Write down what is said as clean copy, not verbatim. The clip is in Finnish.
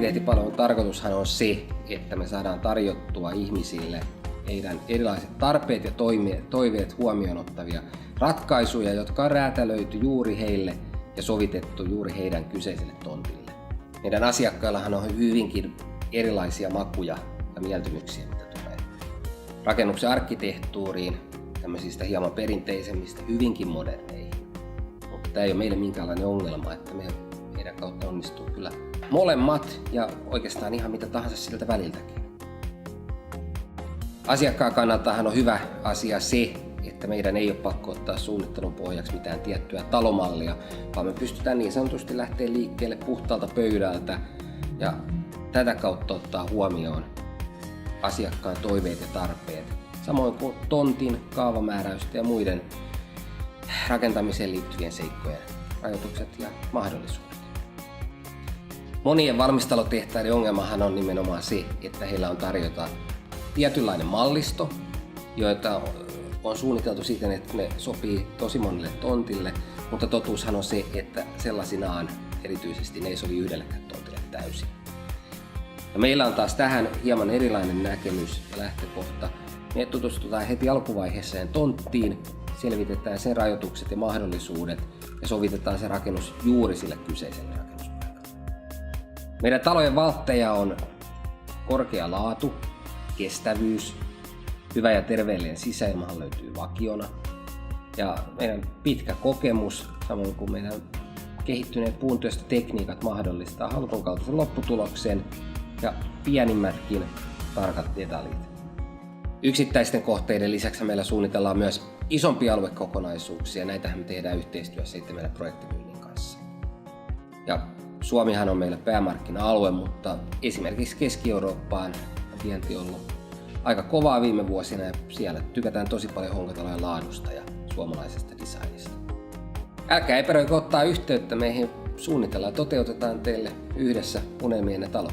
arkkitehtipalvelun tarkoitushan on se, että me saadaan tarjottua ihmisille heidän erilaiset tarpeet ja toiveet huomioon ottavia ratkaisuja, jotka on räätälöity juuri heille ja sovitettu juuri heidän kyseiselle tontille. Meidän asiakkaillahan on hyvinkin erilaisia makuja ja mieltymyksiä, mitä tulee rakennuksen arkkitehtuuriin, tämmöisistä hieman perinteisemmistä, hyvinkin moderneihin. Mutta tämä ei ole meille minkäänlainen ongelma, että meidän kautta onnistuu kyllä molemmat ja oikeastaan ihan mitä tahansa siltä väliltäkin. Asiakkaan kannaltahan on hyvä asia se, että meidän ei ole pakko ottaa suunnittelun pohjaksi mitään tiettyä talomallia, vaan me pystytään niin sanotusti lähteä liikkeelle puhtaalta pöydältä ja tätä kautta ottaa huomioon asiakkaan toiveet ja tarpeet, samoin kuin tontin, kaavamääräysten ja muiden rakentamiseen liittyvien seikkojen rajoitukset ja mahdollisuudet. Monien valmistelutehtaiden ongelmahan on nimenomaan se, että heillä on tarjota tietynlainen mallisto, joita on suunniteltu siten, että ne sopii tosi monelle tontille, mutta totuushan on se, että sellaisinaan erityisesti ne ei sovi yhdellekään tontille täysin. Ja meillä on taas tähän hieman erilainen näkemys ja lähtökohta. Me tutustutaan heti alkuvaiheessa tonttiin, selvitetään sen rajoitukset ja mahdollisuudet ja sovitetaan se rakennus juuri sille kyseiselle rakennuspaikalle. Meidän talojen valtteja on korkea laatu, kestävyys, hyvä ja terveellinen sisäilmahan löytyy vakiona ja meidän pitkä kokemus, samoin kuin meidän kehittyneet puuntyöstötekniikat mahdollistaa halutun kaltaisen lopputuloksen ja pienimmätkin tarkat detaljit. Yksittäisten kohteiden lisäksi meillä suunnitellaan myös isompia aluekokonaisuuksia. Näitähän me tehdään yhteistyössä sitten meidän projektimyynnin kanssa. Ja Suomihan on meillä päämarkkina-alue, mutta esimerkiksi Keski-Eurooppaan vienti on ollut aika kovaa viime vuosina ja siellä tykätään tosi paljon honkatalojen laadusta ja suomalaisesta designista. Älkää epäröikö ottaa yhteyttä meihin, suunnitellaan ja toteutetaan teille yhdessä unelmienne talo.